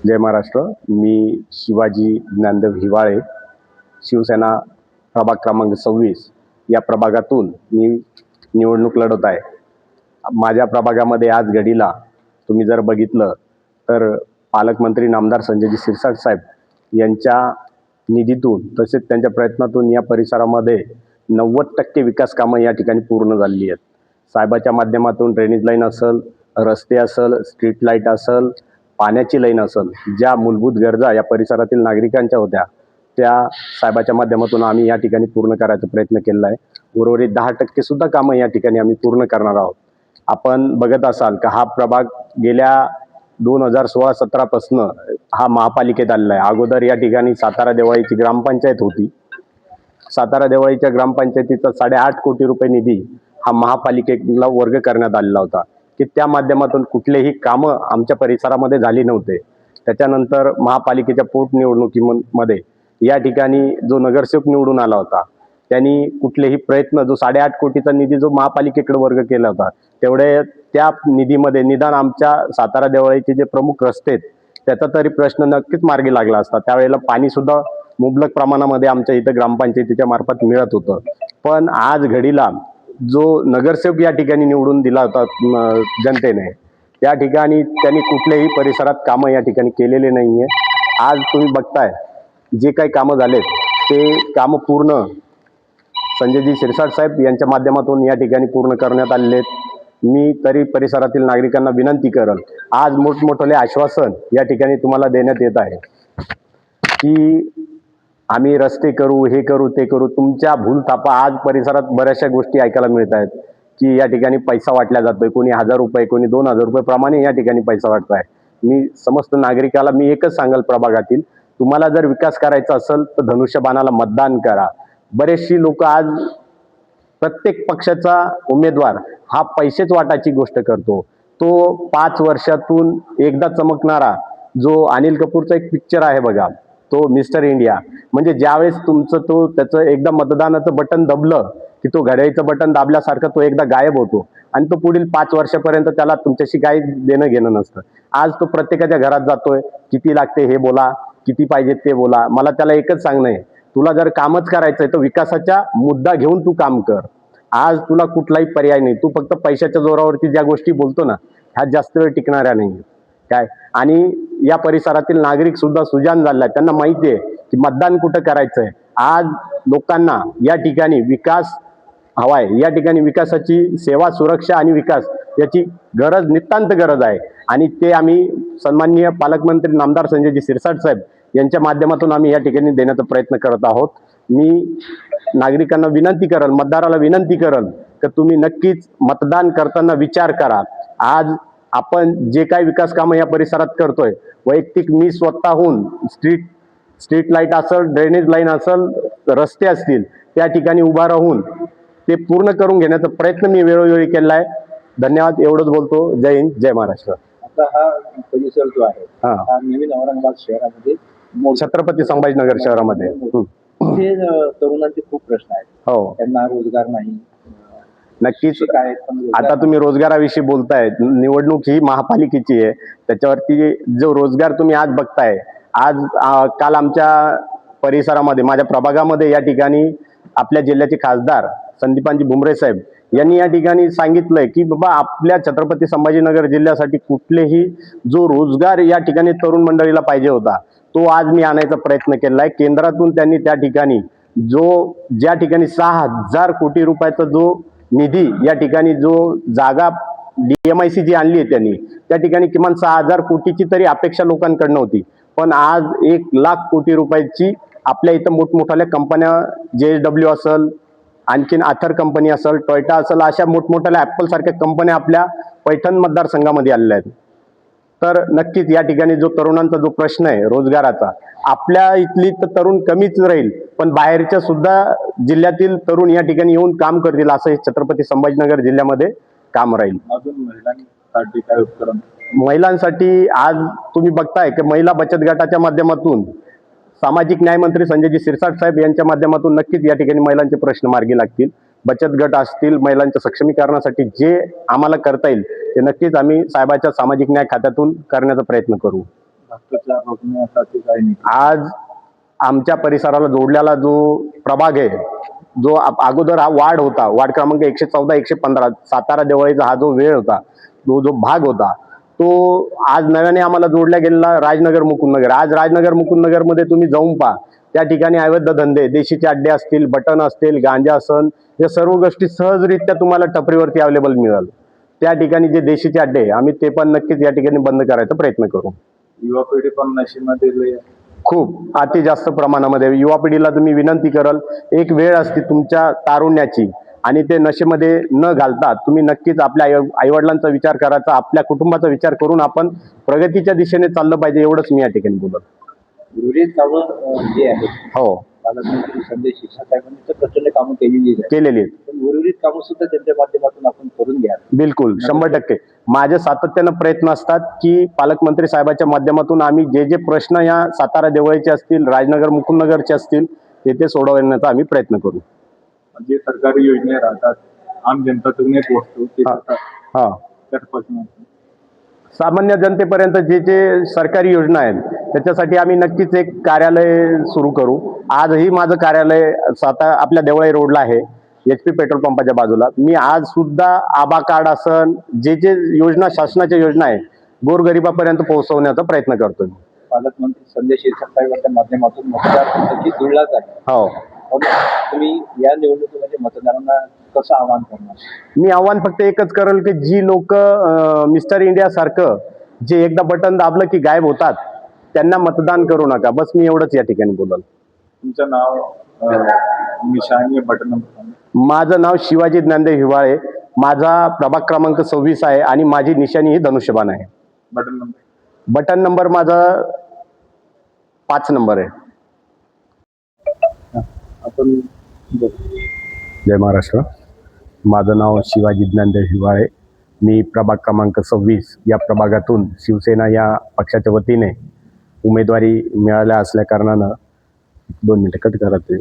जय महाराष्ट्र. मी शिवाजी ज्ञानदेव हिवाळे, शिवसेना प्रभाग क्रमांक 26 या प्रभागातून मी निवडणूक लढवत आहे. माझ्या प्रभागामध्ये आज घडीला तुम्ही जर बघितलं तर पालकमंत्री नामदार संजयजी शिरसाट साहेब यांच्या निधीतून तसेच त्यांच्या प्रयत्नातून या परिसरामध्ये 90% विकास कामं या ठिकाणी पूर्ण झालेली आहेत. साहेबाच्या माध्यमातून ड्रेनेज लाईन असेल, रस्ते असेल, स्ट्रीट लाईट असेल, पाण्याची लाईन असेल, ज्या मूलभूत गरजा या परिसरातील नागरिकांच्या होत्या त्या साहेबाच्या माध्यमातून आम्ही या ठिकाणी पूर्ण करायचा प्रयत्न केला आहे. उर्वरित 10% सुद्धा कामं या ठिकाणी आम्ही पूर्ण करणार आहोत. आपण बघत असाल का हा प्रभाग गेल्या 2016-17 पासून हा महापालिकेत आलेला आहे. अगोदर या ठिकाणी सातारा देवाळीची ग्रामपंचायत होती. सातारा देवाळीच्या ग्रामपंचायतीचा 8.5 कोटी रुपये निधी हा महापालिकेला वर्ग करण्यात आलेला होता की त्या माध्यमातून कुठलेही कामं आमच्या परिसरामध्ये झाली नव्हते. त्याच्यानंतर महापालिकेच्या पोटनिवडणुकीमध्ये या ठिकाणी जो नगरसेवक निवडून आला होता त्यांनी कुठलेही प्रयत्न जो 8.5 कोटीचा निधी जो महापालिकेकडे वर्ग केला होता तेवढे त्या निधीमध्ये निदान आमच्या सातारा देवाळीचे जे प्रमुख रस्ते आहेत त्याचा तरी प्रश्न नक्कीच मार्गी लागला असता. त्यावेळेला पाणी सुद्धा मुबलक प्रमाणामध्ये आमच्या इथं ग्रामपंचायतीच्या मार्फत मिळत होतं. पण आज घडीला जो नगरसेवक या ठिकाणी निवडून दिला होता जनतेने, त्या ठिकाणी त्यांनी कुठल्याही परिसरात कामं या ठिकाणी केलेले नाहीये. आज तुम्ही बघताय जे काही कामं झालेत ते कामं पूर्ण संजयजी शिरसाट साहेब यांच्या माध्यमातून या ठिकाणी पूर्ण करण्यात आलेले आहेत. मी तरी परिसरातील नागरिकांना विनंती करेल, आज मोठमोठे आश्वासन या ठिकाणी तुम्हाला देण्यात येत आहे की आम्ही रस्ते करू, हे करू, ते करू. तुमच्या भूलथापा आज परिसरात बऱ्याचशा गोष्टी ऐकायला मिळत आहेत की या ठिकाणी पैसा वाटला जातोय, कोणी 1000 रुपये, कोणी 2000 रुपये प्रमाणे या ठिकाणी पैसा वाटत आहे. मी समस्त नागरिकाला मी एकच सांगेल, प्रभागातील तुम्हाला जर विकास करायचा असेल तर धनुष्यबाणाला मतदान करा. बरेचशी लोक आज प्रत्येक पक्षाचा उमेदवार हा पैसेच वाटायची गोष्ट करतो. तो 5 वर्षातून एकदा चमकणारा जो अनिल कपूरचा एक पिक्चर आहे बघा, तो मिस्टर इंडिया, म्हणजे ज्यावेळेस तुमचं त्याचं एकदा मतदानाचं बटन दबलं की तो घड्याळीचं बटन दाबल्यासारखं तो एकदा गायब होतो आणि तो पुढील 5 वर्षापर्यंत त्याला तुमच्याशी काही देणं घेणं नसतं. आज तो प्रत्येकाच्या घरात जातोय, किती लागते हे बोला, किती पाहिजे ते बोला. मला त्याला एकच सांगणं आहे, तुला जर कामच करायचंय तर विकासाचा मुद्दा घेऊन तू काम कर. आज तुला कुठलाही पर्याय नाही. तू फक्त पैशाच्या जोरावरती ज्या गोष्टी बोलतो ना ह्या जास्त वेळ टिकणाऱ्या नाही काय. आणि या परिसरातील नागरिक सुद्धा सुजाण झाले आहेत, त्यांना माहिती आहे की मतदान कुठं करायचंय. आज लोकांना या ठिकाणी विकास हवाय, या ठिकाणी विकासाची सेवा, सुरक्षा आणि विकास याची गरज, नितांत गरज आहे. आणि ते आम्ही सन्माननीय पालकमंत्री नामदार संजयजी शिरसाट साहेब यांच्या माध्यमातून आम्ही या ठिकाणी देण्याचा प्रयत्न करत आहोत. मी नागरिकांना विनंती करेल, मतदाराला विनंती करेल की तुम्ही नक्कीच मतदान करताना विचार करा. आज आपण जे काही विकास कामं या परिसरात करतोय, वैयक्तिक मी स्वतःहून स्ट्रीट लाईट असेल, ड्रेनेज लाईन असेल, रस्ते असतील, त्या ठिकाणी उभा राहून ते पूर्ण करून घेण्याचा प्रयत्न मी वेळोवेळी केला आहे. धन्यवाद. एवढंच बोलतो. जय हिंद, जय महाराष्ट्र. आता हा परिसर जो आहे हा नवीन औरंगाबाद शहरामध्ये, छत्रपती संभाजीनगर शहरामध्ये ते तरुणांचे खूप प्रश्न आहेत. हो, त्यांना रोजगार नाही. नक्कीच. आता तुम्ही रोजगाराविषयी बोलताय, निवडणूक ही महापालिकेची आहे, त्याच्यावरती जो रोजगार तुम्ही आज बघताय, आज काल आमच्या परिसरामध्ये, माझ्या प्रभागामध्ये या ठिकाणी आपल्या जिल्ह्याचे खासदार संदीपानजी भुमरे साहेब यांनी या ठिकाणी सांगितलंय की बाबा आपल्या छत्रपती संभाजीनगर जिल्ह्यासाठी कुठलेही जो रोजगार या ठिकाणी तरुण मंडळीला पाहिजे होता तो आज मी आणायचा प्रयत्न केलाय. केंद्रातून त्यांनी त्या ठिकाणी ज्या ठिकाणी 6000 कोटी रुपयाचा जो निधी या ठिकाणी जो जागा DMIC जी आणली आहे त्यांनी, त्या ठिकाणी किमान 6000 कोटीची तरी अपेक्षा लोकांकडनं होती. पण आज 1 लाख कोटी रुपयाची आपल्या इथं मोठमोठ्या कंपन्या, JSW असेल, आणखीन आथर कंपनी असेल, टोयोटा असेल, अशा मोठमोठ्या ॲपल सारख्या कंपन्या आपल्या पैठण मतदारसंघामध्ये आलेल्या आहेत. तर नक्कीच या ठिकाणी जो तरुणांचा जो प्रश्न आहे रोजगाराचा, आपल्या इथली तर तरुण कमीच राहील, पण बाहेरच्या सुद्धा जिल्ह्यातील तरुण या ठिकाणी येऊन काम करतील असं हे छत्रपती संभाजीनगर जिल्ह्यामध्ये काम राहील. अजून महिलांसाठी काय उपक्रम? महिलांसाठी आज तुम्ही बघताय की महिला बचत गटाच्या माध्यमातून सामाजिक न्याय मंत्री संजयजी शिरसाट साहेब यांच्या माध्यमातून नक्कीच या ठिकाणी महिलांचे प्रश्न मार्गी लागतील. बचत गट असतील, महिलांच्या सक्षमीकरणासाठी जे आम्हाला करता येईल ते नक्कीच आम्ही साहेबाच्या सामाजिक न्याय खात्यातून करण्याचा प्रयत्न करू. भ्रष्टाचार रोखण्यासाठी काही नाही. आज आमच्या परिसराला जोडलेला जो प्रभाग आहे, जो अगोदर हा वार्ड होता, वार्ड क्रमांक 114, 115 सातारा देवळीचा हा जो वेळ होता, जो भाग होता, तो आज नव्याने आम्हाला जोडला गेलेला राजनगर मुकुंदनगर. आज राजनगर मुकुंदनगरमध्ये तुम्ही जाऊन पहा, त्या ठिकाणी अवैध धंदे, देशीचे अड्डे असतील, बटन असतील, गांजा असन, या सर्व गोष्टी सहजरित्या तुम्हाला टपरीवरती अवेलेबल मिळाल. त्या ठिकाणी जे देशीचे अड्डे आहे, आम्ही ते पण नक्कीच या ठिकाणी बंद करायचा प्रयत्न करू. युवा पिढी पण नशेमध्ये लय खूप अति जास्त प्रमाणामध्ये युवा पिढीला तुम्ही विनंती कराल, एक वेळ असते तुमच्या तारुण्याची आणि ते नशेमध्ये न घालता तुम्ही नक्कीच आपल्या आईवडिलांचा विचार करायचा, आपल्या कुटुंबाचा विचार करून आपण प्रगतीच्या दिशेने चाललं पाहिजे, एवढंच मी या ठिकाणी बोलत. उर्वरित कामं जे आहेत हो, पालकमंत्री संदेश शिरसाट साहेबांनी तर प्रचंड कामं केलेली आहेत, केलेली आहेत. पण उर्वरित कामं सुद्धा त्यांच्या माध्यमातून आपण करून घ्या. बिलकुल 100%. माझे सातत्यानं प्रयत्न असतात की पालकमंत्री साहेबाच्या माध्यमातून आम्ही जे जे प्रश्न या सातारा देवळीचे असतील, राजनगर मुकुंदनगरचे असतील, ते सोडवण्याचा आम्ही प्रयत्न करू. जे सरकारी योजना राहतात, आम जनता तक पोहोचतो ते हा, त्यापासून सामान्य जनतेपर्यंत जे जे सरकारी योजना आहेत त्याच्यासाठी आम्ही नक्कीच एक कार्यालय सुरू करू. आजही माझं कार्यालय आपल्या देवळाई रोडला आहे, HP पेट्रोल पंपाच्या बाजूला. मी आज सुद्धा आभा कार्ड असन, जे जे योजना, शासनाच्या योजना आहे, गोरगरिबापर्यंत पोहोचवण्याचा प्रयत्न करतो. पालकमंत्री संदेश शिरसाट साहेबांच्या माध्यमातून मतदार नक्की जुळलाच आहे. हो, पण तुम्ही या निवडणुकीमध्ये मतदारांना कसं आवाहन करणार? मी आव्हान फक्त एकच करेल की जी लोक मिस्टर इंडिया सारखं जे एकदा बटन दाबलं की गायब होतात, त्यांना मतदान करू नका. बस मी एवढंच या ठिकाणी बोलल. तुमचं नाव, निशाणी, बटन नंबर? माझं नाव शिवाजी ज्ञानदेव हिवाळे, माझा प्रभाग क्रमांक 26 आहे आणि माझी निशाणी ही धनुष्यबाण आहे. Button number? बटन नंबर माझा 5 नंबर आहे. आपण जय महाराष्ट्र. माझं नाव शिवाजी ज्ञानदेव हिवाळे. मी प्रभाग क्रमांक 26 या प्रभागातून शिवसेना या पक्षाच्या वतीने उमेदवारी मिळाल्या असल्या कारणानं 2 मिनिटं कट करत आहे.